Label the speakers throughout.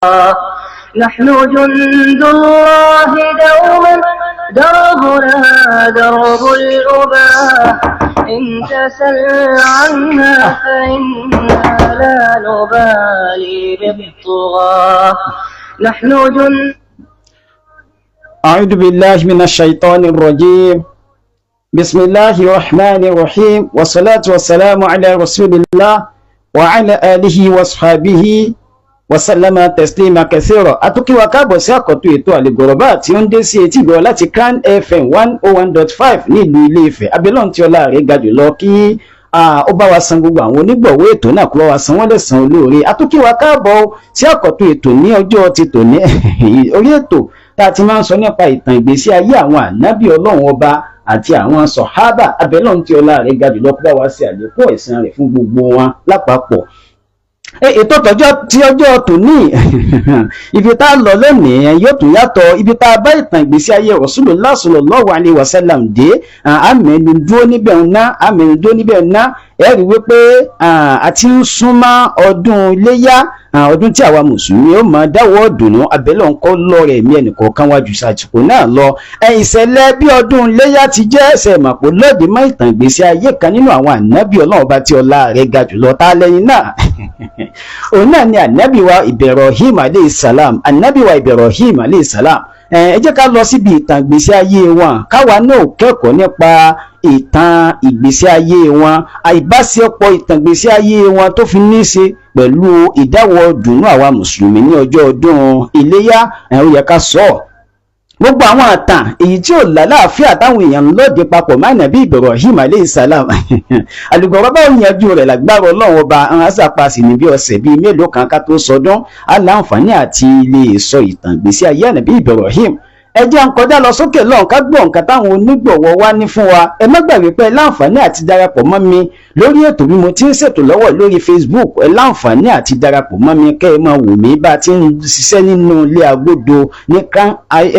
Speaker 1: نحن جند الله دوما دربنا درب الأباء إن تسل عنا فإنا لا نبالي بالطغاة نحن جند.
Speaker 2: أعوذ بالله من الشيطان الرجيم. بسم الله الرحمن الرحيم والصلاة والسلام على رسول الله وعلى آله وصحبه وسلم تسليما كثيرا. Atukiwa káàbọ̀ sí àkọ́tún ètò Àlìgọ̀rọ̀bá tí ó ń dé sí etí ìgbọ́ láti Crown FM 101.5 nílùú Ilé-Ifẹ̀. Abẹ́lọ́run tí ọlá rẹ̀ ga jùlọ kí ó bá wa san gbogbo àwọn onígbọ̀wọ́ ètò náà kó bá wa san wọ́n lẹ́san olóore. Atukiwa káàbọ̀ sí àkọ́tún ètò ní ọjọ́ ti tòní orí ètò tá a ti máa ń sọ nípa ìtàn ìgbésí ayé àwọn ànábì Ọlọ́run ọba àti àwọn sọ̀hábà. Abẹ́lọ́run tí ọlá rẹ̀ ga jùlọ kó bá wa ṣe àlékún ẹ̀san rẹ̀ fún gbogbo wọn lápapọ̀. Ètò tọjọ́ tí ọjọ́ tòní ibi tá a lọ lónìí yóò tún yàtọ̀. Ibi tá a bá ìtàn ìgbésí ayé Rasulullah sallallahu alaihi wasallam dé àmẹ́nu dúró níbẹ̀ ná ẹ rí wípé a ti ń súnmọ́ ọdún Iléyá, ọdún tí àwa mùsùlùmí ó máa dáwọ́ dùnú. Abẹ́lẹ̀ ńkọ́ lọ́rẹ̀ ẹ̀mí ẹnìkọ̀ọ̀kan wájú sàtìkò náà lọ. Ìṣẹ̀lẹ̀ bí ọdún Iléyá ti jẹ́ ẹsẹ̀ màpò lọ́ọ̀dì mọ́ ìtàn ìgbésí ayé kan nínú àwọn ànábì Ọlọ́run ọba tí ọlá rẹ̀ ga jùlọ. Tá lẹ́yìn náà òun náà ni ànábì wa Ibrahim alayhi salam. Ànábì wa Ibrahim alayhi salam, ẹ jẹ́ ká lọ síbi ìtàn ìgbésí ayé wọn káwa náà kẹ́kọ̀ọ́ nípa ìtàn ìgbésí ayé wọn, àìbáṣepọ̀ ìtàn ìgbésí ayé wọn tó fi ní í ṣe pẹ̀lú ìdáwọ́ dùnú àwa mùsùlùmí ní ọjọ́ ọdún Iléyá. Ó yẹ ká sọ gbogbo àwọn àtàn èyí tí ò lálàáfíà táwọn èèyàn ń lòdì papọ̀ má nàbí Ibrahim alayhi salam. Àlìgọ̀rọ̀bá ò yanjú rẹ̀ lágbára Ọlọ́run ọba àṣàpàṣì ní bí ọ̀sẹ̀ bíi mélòó kan ká tó sọdún aláǹfààní àti lè sọ ìtàn ìgbésí ayé nàbí Ibrahim. Ẹ jẹ́ ń kọjá lọ sókè lọ́hùn ká gbọ́ nǹkan táwọn onígbọ̀wọ́ wá ní fún wa. Ẹ má gbàgbé pé ẹ láǹfààní àti darapọ̀ mọ́ mi lórí ètò bí mo ti ń ṣètò lọ́wọ́ lórí Facebook. Ẹ láǹfààní àti darapọ̀ mọ́ mi kẹ́ ẹ máa wò mí bá a ti ń ṣiṣẹ́ nínú ilé agbódo ní Crown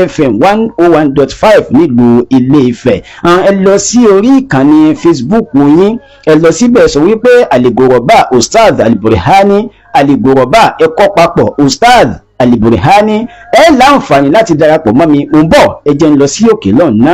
Speaker 2: FM 101.5 nílùú Ilé-Ifẹ̀. Ẹ lọ sí orí ìkànnì Facebook yín, ẹ lọ síbẹ̀ sọ wípé Àlìgọ̀rọ̀bá Ustaz Al-Burhani, Àlìgọ̀rọ̀bá ẹ kọ́ papọ̀ Ustaz Al-Burhani. Ẹ láǹfààní láti darapọ̀ mọ́ mi. Ń bọ̀ ẹ jẹ́ ń lọ sí òkè lọ́nà.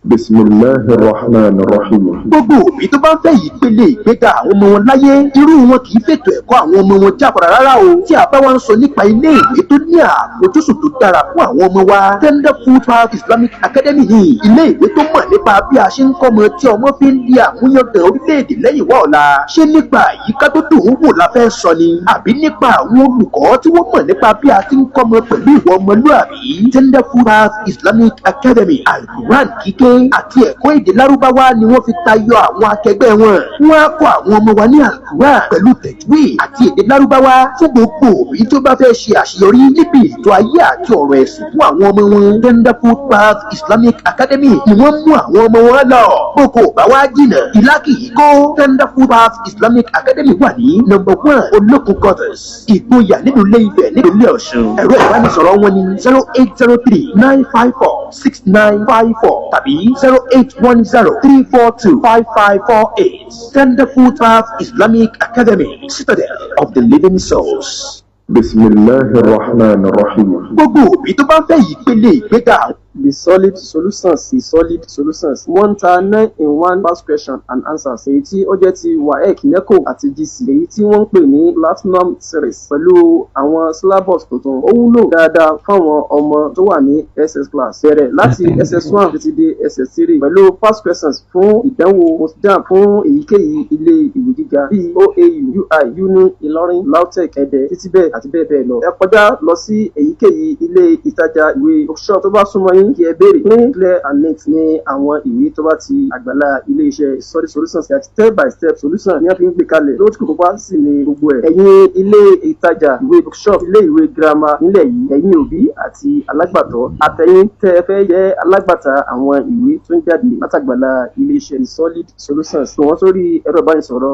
Speaker 3: Bismillahir Rahmanir Rahim. Gbogbo òbí tó bá ń fẹ́ yìí pélé ìgbéga àwọn ọmọ wọn láyé, irú wọn kì í fètò ẹ̀kọ́ àwọn ọmọ wọn jáfara rárá o. Tí a bá wá ń sọ nípa ilé ìwé tó ní àfojúsùn tó dára fún àwọn ọmọ wa, Tender Food Park Islamic Academy ni ilé ìwé tó mọ̀ nípa bí a ṣe ń kọ́ ọmọ tí ọmọ fi ń di àmúyangàn orílẹ̀-èdè lẹ́yìn wá ọ̀la. Ṣé nípa àyíká tó dùn ún wò la fẹ́ sọ ni? Àbí nípa àwọn olùkọ́ tí wọ́n mọ̀ nípa bí a ti ń kọ́ ọmọ pẹ̀lú ìwà ọmọlúàbí? Tender Food Park Islamic Academy, Al-Quran kíké àti ẹ̀kọ́ èdè Lárúbáwá ni wọ́n fi tayọ àwọn akẹgbẹ́ wọn. Wọ́n á kọ́ àwọn ọmọ wa ní Al-Quran pẹ̀lú tajwid àti èdè Lárúbáwá fún gbogbo òbí tó bá fẹ́ ṣe àṣeyọrí níbi ètò ayé àti ọ̀rọ̀ ẹ̀sìn fún àwọn ọmọ wọn. Tender Food Park Islamic Academy ni wọ́n mú àwọn ọmọ wọn lọ. Boko bá wá jìnà ìlà kì í kó. Tender Food Park Islamic Academy wà ní number 1 Olókun Quarters, Ìgboyà nínú Ilé-Ifẹ̀ nílùú Ọ̀ṣun. Ẹ̀rọ ìbánisọ̀rọ̀ wọn ni 0803-954-6954 tàbí 0810-342-5548. Tender Food Park Islamic Academy, Citadel of the Living Souls. Bismillahir Rahmanir Rahim. Gbogbo òbí tó bá fẹ́ yìí pélé ìgbéga.
Speaker 4: The Solid Solutions, The Solid Solutions. Wọ́n ta 9-in-1 past question and answers. Èyí tí ó jẹ́ ti WAEC, NECO àti GC. Èyí tí wọ́n ń pè ní Platinum Series pẹ̀lú àwọn syllabus tuntun. Ó wúlò dáadáa fáwọn ọmọ tó wà ní SS class. Bẹ̀rẹ̀ láti SS1 títí dé SS3 pẹ̀lú past questions fún ìdánwò postjam fún èyíkéyìí ilé ìwé gíga bíi OAU, UI, UNU, Ìlọrin, LAUTECH, Ẹdẹ, títí bẹ́ẹ̀ àti bẹ́ẹ̀ bẹ́ẹ̀ lọ. Ẹ kọjá lọ sí èyíkéyìí ilé ìtajà ìwé bookshop tó bá súnmọ́ yín kí ẹ béèrè clean, clear and neat ní àwọn ìwé tó bá ti àgbàlá ilé iṣẹ́ Solid Solutions àti step by step solution ní a fi ń gbé kalẹ̀ lójú kòkó wá sí ní gbogbo ẹ̀. Ẹ̀yin ilé ìtajà ìwé bookshop, ilé ìwé girama nílẹ̀ yìí, ẹ̀yin òbí àti alágbàtọ́, àtẹ̀yin tẹ́ ẹ fẹ́ jẹ́ alágbàtà àwọn ìwé tó ń jáde látàgbàlá ilé iṣẹ́ Solid Solutions. Pè wọ́n sórí ẹ̀rọ ìbánisọ̀rọ̀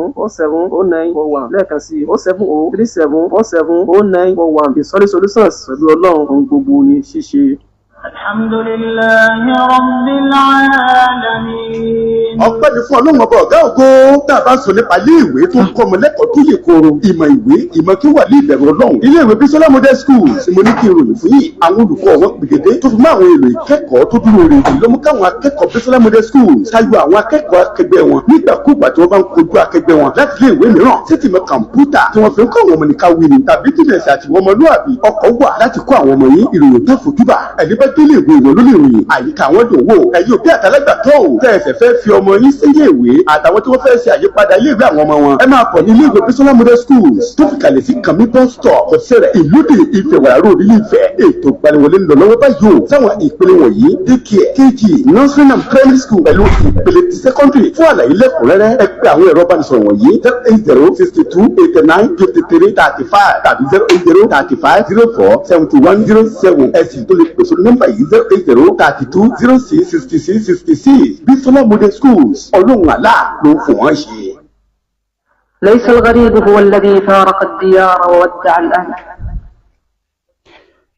Speaker 4: 07037070941 lẹ́ẹ̀kan sí 07037070941. The Solid Solutions pẹ̀lú Ọlọ́run ohun gbogbo ní ṣíṣe.
Speaker 1: Alhamdulillahi Rabbil Alamin.
Speaker 3: Ọpẹ́ ni fún Ọlọ́run ọba ọ̀gá ògo. Tá a bá sọ nípa ilé ìwé tó ń kọ́ ọmọ lẹ́kọ̀ọ́ tó yè kooro, ìmọ̀ ìwé, ìmọ̀ kí wà ní ìbẹ̀rù Ọlọ́run. Ilé ìwé Bisola Model School tí mo ní kí n ròyìn fún yìí. Àwọn olùkọ́ wọn gbègede tó fi mọ́ àwọn èlò ìkẹ́kọ̀ọ́ tó dúró re jù ló mú káwọn akẹ́kọ̀ọ́ Bisola Model School ṣáájú àwọn akẹ́kọ̀ọ́ akẹgbẹ́ wọn nígbàkúùgbà tí wọ́n bá ń kojú akẹgbẹ́ wọn láti ilé ìwé mìíràn títí mọ́ kọ̀ǹpútà tí wọ́n fi ń kọ́ àwọn ọmọ nìkan wí ni tàbí tìlẹ̀sì àti wọn ọmọlúwàbí ọkọ̀ wà láti kọ́ àwọn ọmọ yín ìròyìn tó fojúbà ẹni bá délé ìwé ìwọ̀n lórí ìròyìn àyíká àwọn dùn wò ẹ̀yin òbí àtàlágbà tó tẹ̀sẹ̀ fẹ́ fi ọmọ yín sí ilé ìwé àtàwọn tí wọ́n fẹ́ ṣe àyípadà ilé ìwé àwọn ọmọ wọn ẹ máa pọ̀ ní ilé ìwé Bisola Model Schools tó fi kalẹ̀ sí Kàmí bus stop Ọ̀sẹ̀rẹ̀ Ìlúdè Ifẹ̀ road Ilé Ifẹ̀ ètò ìgbaniwọlé ń lọ lọ́wọ́ báyìí o sáwọn ìpele wọ̀nyí daycare KG nursery and primary school pẹ̀lú ìpele ti secondary fún àlàyé lẹ́kùnrẹ́rẹ́ ẹ pè àwọn ẹ̀rọ ìbánisọ̀rọ̀ wọ̀nyí 08062895335 tàbí 08035047107 ẹ sì tó lè pèsè nọ́mbà yìí 08032066666 Bisola Model Schools ọlọ́run àlá ló fún wọn ṣe.
Speaker 1: ليس الغريب هو الذي فارق الديار وودع الأهل.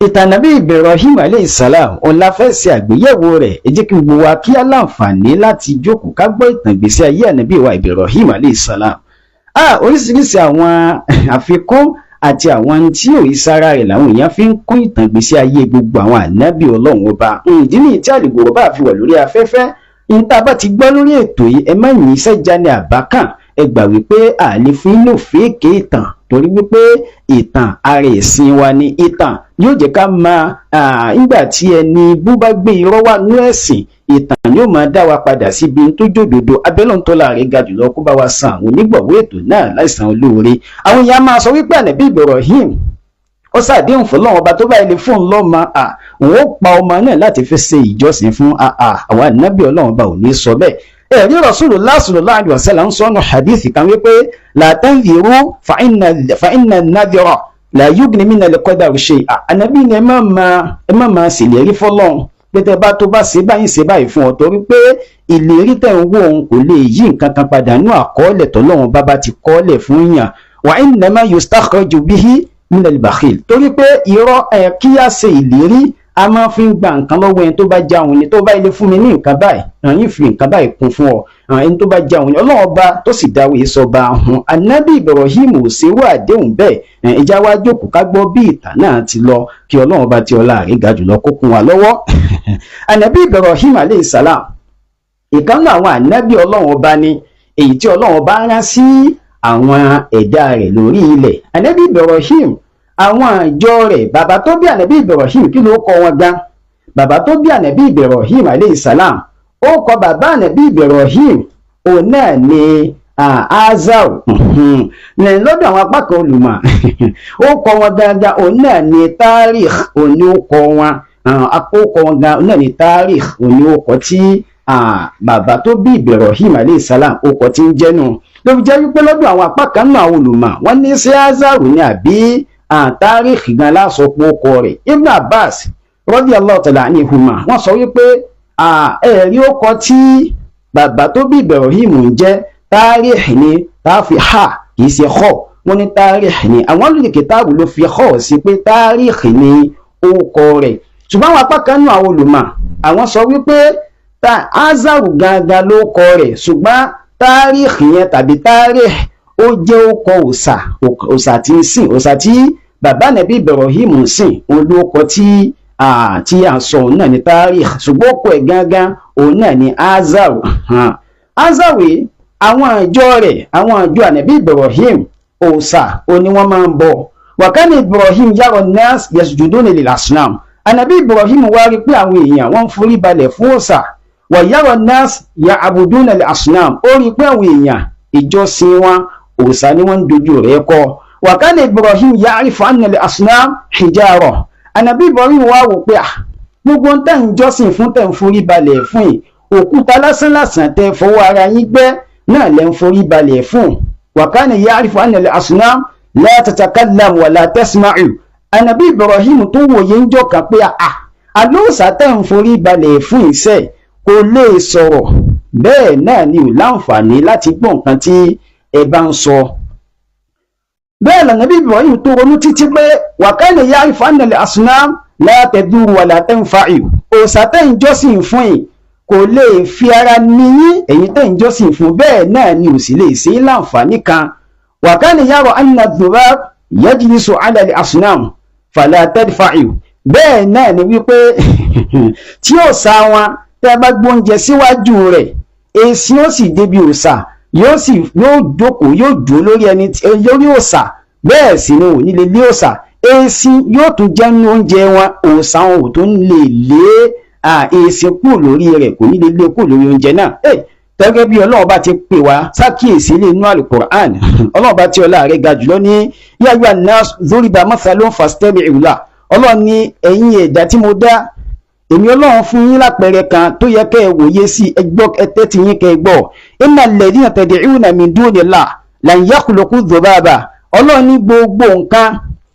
Speaker 2: Ìtàn Ànábì Ibrahim alayhi salam ọ̀la fẹ́ ṣe àgbéyẹ̀wò rẹ̀ ẹ jẹ́ kí gbogbo wa kí á láǹfààní láti jókòó ká gbọ́ ìtàn ìgbésí ayé Ànábì wa Ibrahim alayhi salam. Oríṣiríṣi àwọn àfikún àti àwọn tí ò ìsára rẹ̀ làwọn èèyàn fi ń kún ìtàn ìgbésí ayé gbogbo àwọn ànábì Ọlọ́run ọba. Ìdí nìyí tí àlègbò bá fi wà lórí afẹ́fẹ́ ìta bá ti gbọ́ lórí ètò yìí ẹ má yìn iṣẹ́ jáde àbákàn ẹ gbà wípé àlè fún inú fèèké ìtàn torí wípé ìtàn ara ẹ̀sìn wa ni ìtàn yóò jẹ́ ká máa nígbà tí ẹni bú bá gbé irọ́ wà nú ẹ̀sìn ìtàn yóò máa dá wa padà síbi tó jòdòdó abẹ́lọ́n tó láàrin ga jùlọ kó bá wa san àwọn onígbọ̀wọ́ ètò náà láìsàn olóore. Àwọn èèyàn máa sọ wípé Ànábì Ibrahim ó ṣàdéhùn fún Ọlọ́run ọba tó bá ilé fún un lọ́mọ òun ó pa ọmọ náà láti fi ṣe ìjọsìn fún àwọn ànábì Ọlọ́run ọba ò ní sọ bẹ́ẹ̀. Ẹ̀rí Rasulullah sallallahu alaihi wasallam ń sọ́nù hadithi kan wípé la tanziru fa inna nadhira la yughni min al-qadari shay'a. Ànábì ni ẹ má máa ṣèlérí fọ́lọ́run pé tẹ́ bá tó bá ṣe báyìí fún ọ torí pé ìlérí tẹ̀ ń wò òun kò lè yí nǹkan kan padà nú àkọọ́lẹ̀ tọ́lọ́run bá ti kọ́ọ́lẹ̀ fún yàn wa innama yustakhraju bihi min al-bakhil torí pé irọ́ kí á ṣe ìlérí a máa fi ń gba nǹkan lọ́wọ́ ẹni tó bá já òun ni tó bá ilé fún mi ní nǹkan báyìí yín fi nǹkan báyìí kún fún ọ ẹni tó bá já òun ni Ọlọ́run ọba tó sì dáwọ́ ìsọba ahun Ànábì Ibrahim ò ṣerú àdéhùn bẹ́ẹ̀ ẹja wá jókòó ká gbọ́ bí ìtàn náà ti lọ kí Ọlọ́run ọba tí ọlá rẹ̀ ga jùlọ kó kún wa lọ́wọ́. Ànábì Ibrahim alayhi salam ìkan náà àwọn ànábì Ọlọ́run ọba ni èyí tí Ọlọ́run ọba rán sí àwọn ẹ̀dá rẹ̀ lórí ilẹ̀. Ànábì Ibrahim àwọn ìjọ rẹ̀ bàbá tó bí Ànábì Ibrahim kí ló kọ wọn gan? Bàbá tó bí Ànábì Ibrahim alayhi salam ó kọ bàbá Ànábì Ibrahim òun náà ni Azar lọ́dọ̀ àwọn apá kan olùmọ̀ ó kọ wọn gangan òun náà ni Tarikh òun ni ó kọ wọn akókọ wọn gan òun náà ni Tarikh òun ni ó kọ tí bàbá tó bí Ibrahim alayhi salam ó kọ tí ń jẹ́nu ló fi jẹ́ wípé lọ́dọ̀ àwọn apá kan náà olùmọ̀ wọ́n ní sí Azar ni àbí Tarikh gan lásọpọ̀ ọkọ rẹ̀. Ibn Abbas radiyallahu ta'ala anhuma wọ́n sọ wípé ẹ̀rí ọkọ tí bàbá tó bí Ibrahim ń jẹ́ Tarikh ni táfi ha kìí ṣe kọ́ wọ́n ní Tarikh ni àwọn olùdíje kìtàbù ló fi kọ́ sí pé Tarikh ni ọkọ rẹ̀ ṣùgbọ́n àwọn apá kan náà olùmọ̀ àwọn sọ wípé Azaru gangan ló kọ rẹ̀ ṣùgbọ́n Tarikh yẹn tàbí Tarikh ó jẹ́ ọkọ òòṣà tí ń sìn òòṣà tí bàbá Ànábì Ibrahim ń sìn olóòkọ tí à ń sọ òun náà ní Tarikh ṣùgbọ́n ọkọ ẹ̀ gangan òun náà ní Azaru. Azaru àwọn ìjọ rẹ̀ àwọn ìjọ Ànábì Ibrahim òòṣà òní wọ́n máa ń bọ̀. Wa kana Ibrahim yara an-nas yasjuduna lil asnam. Ànábì Ibrahim wá rí pé àwọn èèyàn wọ́n ń forí balẹ̀ fún òòṣà. Wa yara an-nas ya'buduna lil asnam ó rí pé àwọn èèyàn ìjọsìn wọn òòṣà ni wọ́n ń dojú rẹ̀ kọ. Wa kana Ibrahim ya'rifu anna al-asnam hijara. Ànábì Ibrahim wá wò pé gbogbo ń tẹ̀ ń jọ́sìn fún tẹ̀ ń forí balẹ̀ fún yìí òkúta lásán tẹ́ fọwọ́ ara yín gbẹ́ náà lẹ́ ń forí balẹ̀ fún. Wa kana ya'rifu anna al-asnam la tatakallam wa la tasma'u. Ànábì Ibrahim tó wòye ń jọ kan pé àlóòṣà tẹ̀ ń forí balẹ̀ fún iṣẹ́ kò lè sọ̀rọ̀ bẹ́ẹ̀ náà ni ò láǹfààní láti gbọ́ nǹkan tí ẹ bá ń sọ. Bẹ́ẹ̀ l'Ànábì Ibrahim tó ronú títí pé wa kana ya'rifu anna al-asnam la taduru wa la tanfa'u òòṣà tẹ́ ń jọ́sìn fún yìí kò lè fi ara níyín ẹ̀yin tẹ́ ń jọ́sìn fún bẹ́ẹ̀ náà ni ò sì lè ṣe láǹfààní kan wa kana yara anna ad-dhubab yajlisu 'ala al-asnam fala tadfa'u bẹ́ẹ̀ náà ni wípé tí òòṣà wọn tẹ́ bá gbóúnjẹ síwájú rẹ̀ èsì ó sì débi òòṣà yóò jókòó yóò dúró lórí ẹni lórí òòṣà bẹ́ẹ̀ sì ni ò ní lè lé òòṣà èsì yóò tún jẹ́ nínú oúnjẹ wọn òòṣà wọn ò tún lè lé èsì kúrò lórí rẹ̀ kò ní lè lé kúrò lórí oúnjẹ náà gẹ́gẹ́ bí Ọlọ́run bá ti pè wá sákìyèsí ilé inú Al-Qur'an Ọlọ́run bá tí ọlá rẹ̀ ga jùlọ ní ya ayyuhan nas duriba mathalun fastami'u lahu Ọlọ́run ní ẹ̀yin ẹ̀dá tí mo dá èmi Ọlọ́run fún yín lápẹẹrẹ kan tó yẹ kẹ́ ẹ wòye sí ẹgbọ́ ẹtẹ́ tí yín kẹ́ ẹ gbọ́ innal ladhina tad'una min dunillah lan yakhluqu dhubaba Ọlọ́run ní gbogbo nǹkan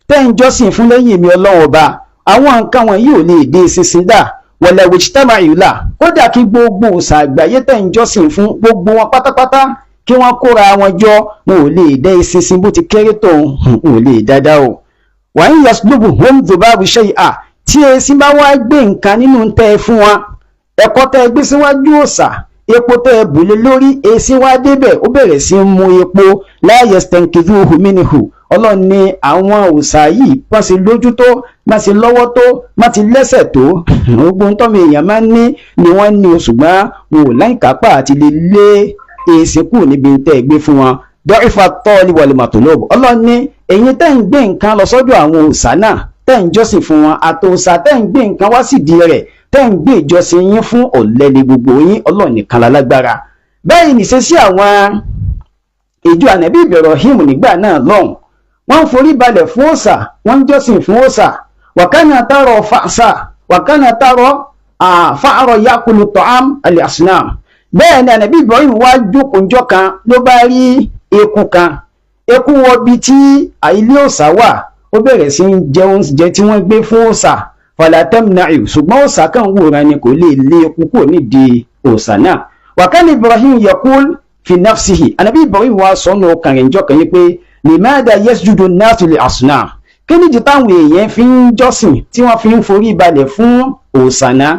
Speaker 2: tẹ́ ń jọ́sìn fún lẹ́yìn èmi Ọlọ́run ọba àwọn nǹkan wọn yóò lè dé sísìn dà wala wajtama'u lahu kódà kí gbogbo òòṣà àgbáyé tẹ́ ń jọ́sìn fún gbogbo wọn pátápátá kí wọ́n kóra wọn jọ wọn ò lè dé sísìn bó ti kéré tó wọn ò lè dáadáa o wa in yaslubuhum dhubabu shay'an tí èsì bá wá gbé nǹkan nínú tẹ́ fún wọn ẹ̀kọ́ tẹ́ gbé síwájú òòṣà epo tẹ́ bùlé lórí èsì wá débẹ̀ ó bẹ̀rẹ̀ sí mú epo la yastankizuhu minhu Ọlọ́run ní àwọn òòṣà yìí wọ́n sì lójú tó wọ́n sì lọ́wọ́ tó wọ́n ti lẹ́sẹ̀ tó gbogbo ń tọ́mọ èèyàn máa ń ní ni wọ́n ní ṣùgbọ́n wọn ò láìkápá àti lè lé èsì kù níbi tẹ́ gbé fún wọn dọ́ìfà tọ́ọ̀lì wal matlub Ọlọ́run ní ẹ̀yin tẹ́ ń gbé nǹkan lọ sọ́dọ̀ àwọn òòṣà náà tẹ́ ń jọ́sìn fún wọn àtòòṣà tẹ́ ń gbé nǹkan wá sídi rẹ̀ tẹ́ ń gbé ìjọsìn yín fún ọ̀lẹ́ni gbogbo yín Ọlọ́run nìkan lálágbára bẹ́ẹ̀ ni ṣe sí àwọn ìjọ ànábì Ibrahim nígbà náà lọ́hùn wọ́n forí balẹ̀ fún òòṣà wọ́n ń jọ́sìn fún òòṣà wàkánà tààrọ̀ fàṣà wàkánà tààrọ̀ fa'ara yakulu ta'am al-asnam bẹ́ẹ̀ ni ànábì Ibrahim wá jókòó njọ́ kan ló bá rí eku kan eku wọ bí tí ilé òòṣà wà ó bẹ̀rẹ̀ sí jẹ oúnjẹ tí wọ́n gbé fún òòṣà falatamna'u ṣùgbọ́n òòṣà kan wòran ni kò lè lé eku kúrò nídìí òòṣà náà wàkánà Ibrahim yaqul fi nafsihi ànábì Ibrahim wá sọ́nà ọkàn rẹ̀ njọ́ kan yí pé limada yasjudu an-nasu li asnam kí ni jì táwọn èèyàn fi ń jọ́sìn tí wọ́n fi ń forí balẹ̀ fún òòṣà náà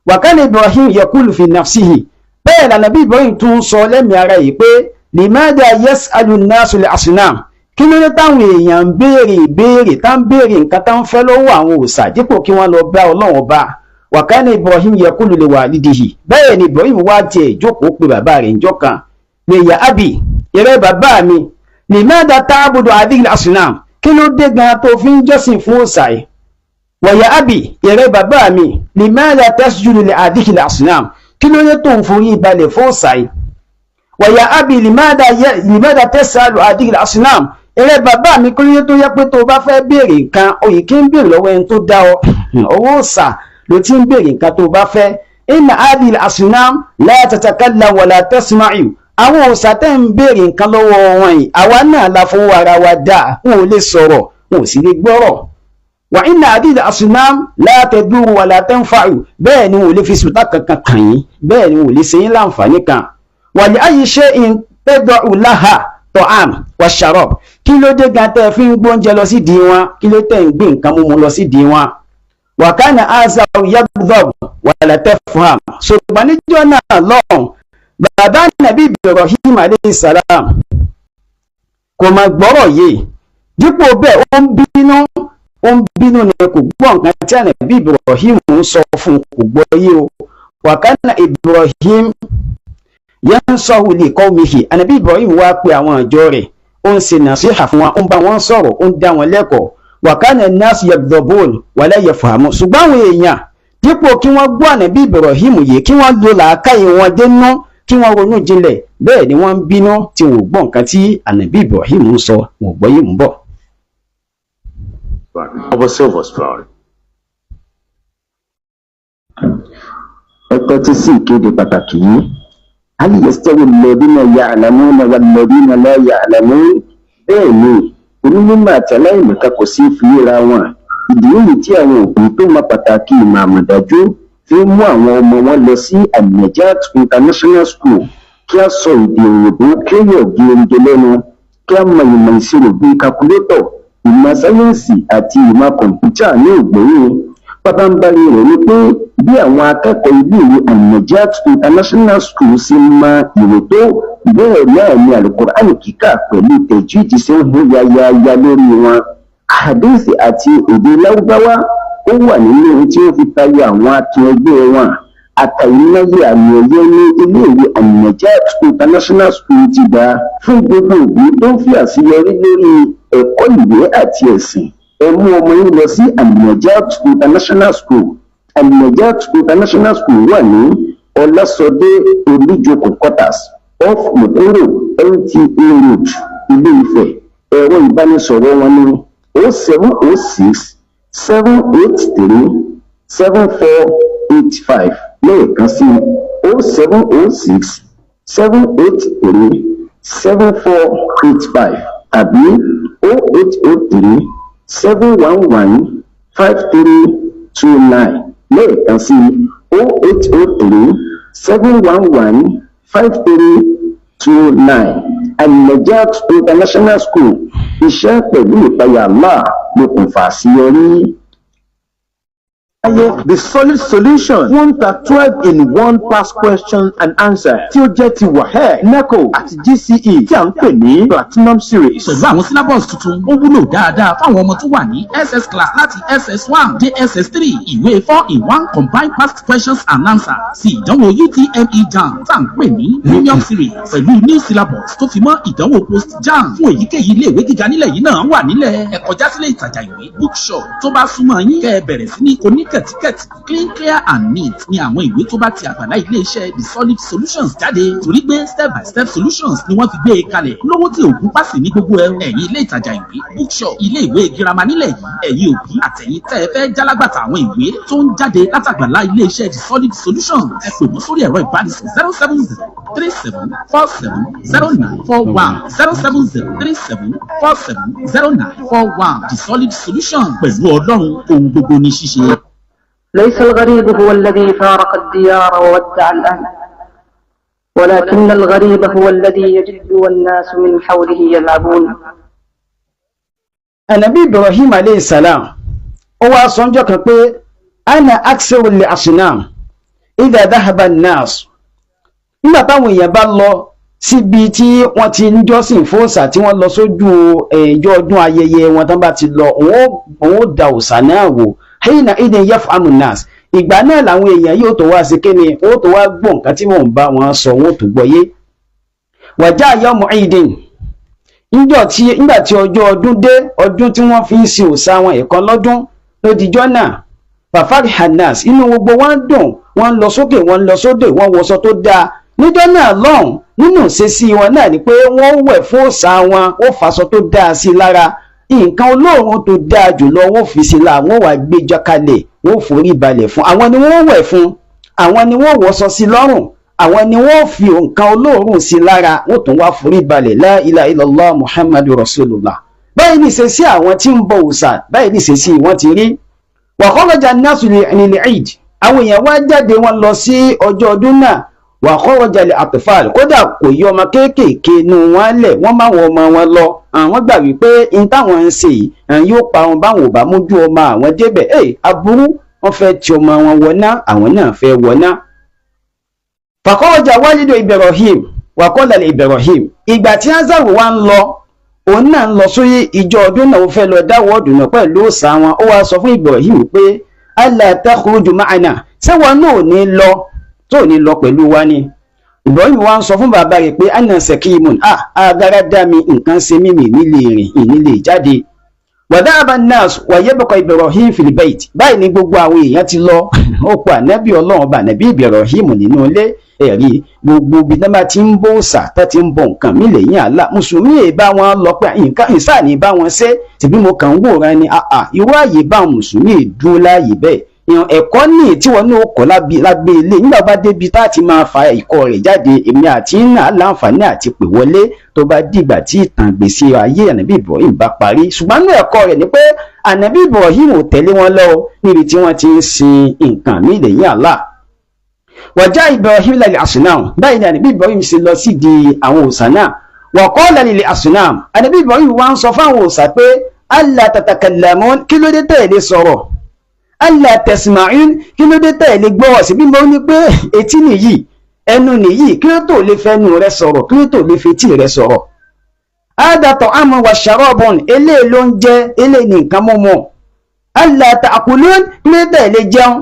Speaker 2: wàkánà Ibrahim yaqulu fi nafsihi bẹ́ẹ̀ lànàbí Ibrahim tún sọ lẹ́mìí ara yìí pé limada yas'alu an-nasu li asnam kí ló dé táwọn èèyàn ń béèrè ìbéèrè tá ń béèrè nǹkan tá ń fẹ́ lọ́wọ́ àwọn òòṣà dípò kí wọ́n lọ bá Ọlọ́run ọba wàkánà Ibrahim yaqulu li walidihi bẹ́ẹ̀ ni Ibrahim wá tiẹ̀ jókòó pé bàbá rẹ̀ njọ́ kan pé ya abi ìrẹ́ bàbá mi limada ta'budu hadhihi al-asnam kí ló dé gan tó fi ń jọ́sìn fún òòṣà yìí wa ya abi ìrẹ́ bàbá mi limada tasjudu li hadhihi al-asnam kí ló dé tó ń forí balẹ̀ fún òòṣà yìí wa ya abi limada tas'alu hadhihi al-asnam ìrẹ́ bàbá mi kí ló dé tó yẹ pé tó bá fẹ́ béèrè nǹkan òyì kí ń béèrè lọ́wọ́ ẹni tó dá ọ owó òòṣà ló ti ń béèrè nǹkan tó bá fẹ́ inna hadhihi al-asnam la tatakallam wa la tasma'u àwọn òòṣà tẹ́ ń béèrè nǹkan lọ́wọ́ wọn yìí àwa náà la fowó ara wa dá wọn ò lè sọ̀rọ̀ wọn ò sì lè gbọ́rọ̀ wà inna hadhihi al-asnam la taduru wa la tanfa'u bẹ́ẹ̀ ni wọn ò lè fi sùtá kankan kàn yín bẹ́ẹ̀ ni wọn ò lè ṣe yín láǹfààní kan wa li ayyi shay'in tad'u laha ta'am wa sharab kí ló dé gan tẹ́ fi ń gbóúnjẹ lọ sí di wọn kí ló tẹ́ ń gbé nǹkan mímu lọ sí di wọn wa kana aza yaghdab wa la tafham ṣùgbọ́n níjọ́ náà lọ́hùn bàbá nàbí Ibrahim alayhi salam kò máa gbọ́rọ̀ yìí dípò bẹ́ẹ̀ ó ń bínú ni kò gbọ́ nǹkan tí ànàbí Ibrahim ń sọ fún kò gbọ́ yìí o wa kana Ibrahim yansahu li qawmihi ànàbí Ibrahim wá pé àwọn ìjọ rẹ̀ ó ń ṣe nàṣíhà fún wọn ó ń bá wọn sọ̀rọ̀ ó ń dá wọn lẹ́kọ̀ọ́ wa kana an-nasu yaghdabun wa la yafhamun ṣùgbọ́n àwọn èèyàn dípò kí wọ́n gbọ́ ànàbí Ibrahim yìí kí wọ́n lo làákàyè wọn dénú kí wọ́n ronú jinlẹ̀ bẹ́ẹ̀ ni wọ́n ń bínú tí wọ́n gbọ́ nǹkan tí ànàbí Ibrahim ń sọ wọ́n gbọ́ yìí ń bọ̀.
Speaker 3: ẹ tẹ́tí sí ìkéde pàtàkì yìí hal yastawi alladhina ya'lamuna walladhina la ya'lamun bẹ́ẹ̀ ni onímọ̀ àti aláìmọ̀ká kò sí ìfìlera wọn ìdí èyí tí àwọn òbí tó mọ pàtàkì ìmọ̀ àmọ̀dájú fi ń mú àwọn ọmọ wọn lọ sí Al-Najat International School kí a sọ èdè òyìnbó kí ó yọ̀ di oúnjẹ lẹ́nu kí a mọ ìmọ̀ ìṣirò bíi kakulétọ̀ ìmọ̀ sáyẹ́ǹsì àti ìmọ̀ kọ̀ǹpútà ní ògbóyìn bàbá ń bari rẹ̀ ni pé bí àwọn akẹ́kọ̀ọ́ iléèwé Al-Najat International School ṣe mọ ìwé tó bẹ́ẹ̀ náà ni Al-Qur'an kíkà pẹ̀lú tẹ̀júìdì ṣe ń hó yáyáyá lórí wọn. Hadith àti èdè Lárúbáwá ó wà nínú ohun tí wọ́n fi tayọ àwọn akin ẹgbẹ́ wọn. Àkàìmọye àmì ẹ̀yẹ ní iléèwé Al-Najat International School ti gbà fún gbogbo òbí tó ń fi àṣeyọrí lórí ẹ̀kọ́ ìwé àti ẹ̀sìn. Ẹ mú ọmọ yín lọ sí Al-Najat International School. Al-Najat International School wà ní Ọlásọdé Olújókòó quarters off Motoro LTA Road, Ilé-Ifẹ̀. Ẹ̀rọ ìbánisọ̀rọ̀ wọn ní 0706 783 7485. Lẹ́ẹ̀kan sí 0706 783 7485 àbí 0803 711 5329. Lẹ́ẹ̀kan sí 0803 711 5329. Al-Najat International School, iṣẹ́ pẹ̀lú ìpayà Allah lókùnfà àṣeyọrí. The Solid Solution wọ́n ta 12 in 1 past question and answer tí ó jẹ́ ti WAEC, NECO àti GCE tí a ń pè ní Platinum Series.
Speaker 5: Pẹ̀lú àwọn syllabus tuntun, ó wúlò dáadáa fáwọn ọmọ tó wà ní SS class láti SS1 dé SS3. Ìwé 4-in-1 combined past questions and answer sí ìdánwò UTME JAMB tá à ń pè ní Premium Series pẹ̀lú new syllabus tó fi mọ́ ìdánwò post JAMB fún èyíkéyìí iléèwé gíga nílẹ̀ yìí náà wà nílẹ̀. Ẹ kọjá sílé ìtajà ìwé bookshop tó bá súnmọ́ yín kẹ́ ẹ bẹ̀rẹ̀ sí ní kẹ̀tíkẹ̀tì clean clear and neat ni àwọn ìwé tó bá ti àgbàlá iléeṣẹ́ The Solid Solutions jáde torí pé step by step solutions ni wọ́n fi gbé e kalẹ̀ lówó tí òògùn pàṣẹ ní gbogbo ẹ̀rọ. Ẹ̀yin ilé ìtajà ìwé bookshop ilé ìwé girama nílẹ̀ yìí ẹ̀yin òbí àtẹ̀yin tẹ́ ẹ fẹ́ jálágbàtà àwọn ìwé tó ń jáde látàgbàlá iléeṣẹ́ The Solid Solutions ẹ pè wọ́n sórí ẹ̀rọ ìbánisọ̀rọ̀ 07037470941 07037470941. The Solid Solutions pẹ̀lú Ọlọ́run ohun gbogbo ní ṣíṣe.
Speaker 1: ليس الغريب هو الذي فارق الديار وودع الأهل ولكن الغريب هو الذي يجد والناس من حوله يلعبون.
Speaker 2: Ànábì Ibrahim alayhi salam ó wá sọ́njọ́ kan pé ana aksiru li asnam idha dhahaba an-nas. Nígbà táwọn èèyàn bá lọ síbi tí wọ́n ti ń jọ́sìn fóòsà tí wọ́n lọ sójú ìjọ ọdún ayẹyẹ wọn tán bá ti lọ òun ó da òòsà náà wò hina idin yafhamu an-nas. Ìgbà náà làwọn èèyàn yóò tó wá sí kíni ó tó wá gbọ́ nǹkan tí wọ́n bá wọn sọ wọn tó gbọ́yé. Waja yawmu idin nígbà tí ọjọ́ ọdún dé, ọdún tí wọ́n fi ń sin òòsà wọn ẹ̀kan lọ́dún lódìjọ́ náà fafariha an-nas inú gbogbo wọn dùn, wọ́n lọ sókè wọ́n lọ sódò, wọ́n wọṣọ tó dáa. Níjọ́ náà lọ́hùn nínú ìṣesí wọn náà ni pé wọ́n wẹ̀ fún òòsà wọn, ó faṣọ tó dáa sí lára, nǹkan olóòórùn tó dáa jùlọ wọ́n fi sí la, wọ́n wá gbé jọkalẹ̀, wọ́n forí balẹ̀ fún àwọn ni wọ́n wẹ̀ fún, àwọn ni wọ́n wọṣọ sí lọ́rùn, àwọn ni wọ́n fi nǹkan olóòórùn sí lára, wọ́n tún wá forí balẹ̀ la ilaha illallah muhammadu rasulullah. Báyìí ní ìṣesí àwọn tí ń bọ òòsà, báyìí ní ìṣesí wọn ti rí. Wa kharaja an-nasu lil-eid, àwọn èèyàn wá jáde wọn lọ sí ọjọ́ ọdún náà. Wa kharaja li-atfal, kódà kò yọ ọmọ kéékèèké inú wọn lẹ̀, wọ́n máa wọn ọmọ wọn lọ. Àwọn gbà wípé in táwọn ń ṣe yìí yóò pa wọn báwọn ò bá mójú ọmọ àwọn débẹ̀. Aburú wọn fẹ́ ti ọmọ wọn wọná, àwọn náà fẹ́ wọná. Fa kharaja walidu Ibrahim wa qala li Ibrahim, ìgbà tí Azaru wá ń lọ, òun náà ń lọ sórí ìjọ ọdún náà, ó fẹ́ lọ dáwọ́ ọdún náà pẹ̀lú òòsà wọn. Ó wá sọ fún Ibrahim pé alla takhruju ma'ana, ṣé wọn náà ò ní lọ tó ní lọ pẹ̀lú wa ni. Ibrahim wá ń sọ fún bàbá rẹ̀ pé anna sakimun, agara dá mi, nǹkan ṣe mímì nílé rìn ìnílé jáde. Wa dhahaba an-nas wa yabqa Ibrahim fil bayt, báyìí ni gbogbo àwọn èèyàn ti lọ. Ó pa ànábì Ọlọ́run bá ànábì Ibrahim nínú ilé. Ẹ̀rí gbogbo ibi tí wọ́n ti ń bọ òòsà tó ti ń bọ nǹkan mí lẹ́yìn Allah, mùsùlùmí ẹ̀ bá wọn lọ pé nǹkan ìsáàní bá wọn ṣe tìbí mo kàn ń wòran ni. Irú àyè bá mùsùlùmí dúró láàyè bẹ́ẹ̀. Ẹ̀kọ́ ní tí wọ́n ní ó kọ́ lábẹ́ ilé, nígbà bá débi tá ti máa fa ẹ̀kọ́ rẹ̀ jáde, èmi àti náà láǹfààní àti pè wọlé tó bá dìgbà tí ìtàn gbèsè ayé ànábì Ibrahim bá parí. Ṣùgbọ́n ní ẹ̀kọ́ rẹ̀ ni pé ànábì Ibrahim ò tẹ̀lé wọn lọ níbi tí wọ́n ti ń sin nǹkan mí lẹ́yìn Allah. Waja Ibrahim lil-asnam, báyìí ni ànábì Ibrahim ṣe lọ sí di àwọn òòsà náà. Wa qala lil-asnam, ànábì Ibrahim wá ń sọ fáwọn òòsà pé alla tatakallamun, kí ló dé tẹ̀lé sọ̀rọ̀. alla tasma'un kí ló dé tẹ́ lè gbọ́ sí bí mo ní pé etí nìyí ẹnu nìyí kí ló tó lè fẹnu rẹ sọ̀rọ̀ kí ló tó lè fetí rẹ sọ̀rọ̀ hada ta'amun wa sharabun eléyìí ló ń jẹ eléyìí ní nǹkan mọ́mọ́ alla ta'kulun kí ló tẹ́ lè jẹun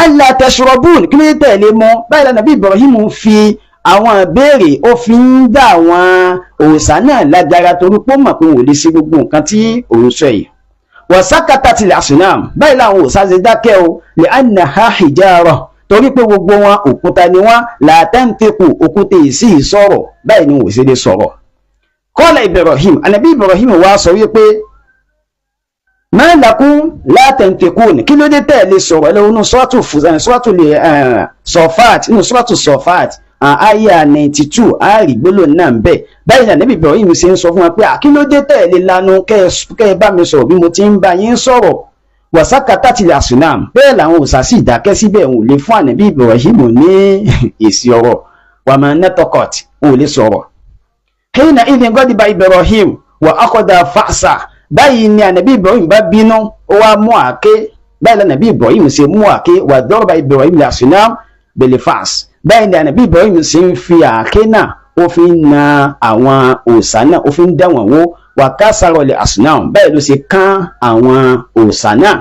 Speaker 2: alla tashrabun kí ló tẹ́ lè mu báyìí lànà bí Ibrahim fi àwọn ìbéèrè ó fi ń dá àwọn òòṣà náà lágara torí pé ó mọ̀ pé wọ́n lè ṣe gbogbo nǹkan tí òun sọ yìí wasakatatil asnam báyìí làwọn òòṣà ṣe dákẹ́ o li annaha hijara torí pé gbogbo wọn òkúta ni wọn la tantiqu òkúta ìsì sọ̀rọ̀ báyìí ni wọ́n ṣe lè sọ̀rọ̀ qala Ibrahim anabi Ibrahim wá sọ wípé ma lakum la tantiqun kí ló dé tẹ́ lè sọ̀rọ̀ lẹ́wọ̀n suratu Safat àyà 92 àárí gbólóhùn náà ń bẹ báyìí náà níbi Ibrahim ṣe ń sọ fún wa pé kí ló dé tẹ́ lè lanu kẹ́ bá mi sọ̀rọ̀ bí mo ti ń bá yín sọ̀rọ̀ wasakatatil asnam bẹ́ẹ̀ làwọn òòṣà sì dákẹ́ síbẹ̀ wọn ò lè fún ànábì Ibrahim ní èsì ọ̀rọ̀ wa ma nataqat wọn ò lè sọ̀rọ̀ hina idhin ghadiba Ibrahim wa akhadha fa'sa báyìí ni ànábì Ibrahim bá bínú ó wá mú àáké báyìí lànàbí Ibrahim ṣe mú àáké wa daraba Ibrahim al-asnam bil fa's báyìí ni ànábì Ibrahim ṣe ń fi àáké náà ó fi ń na àwọn òòṣà náà ó fi ń dá wọn wó wa kasara al-asnam báyìí ló ṣe kán àwọn òòṣà náà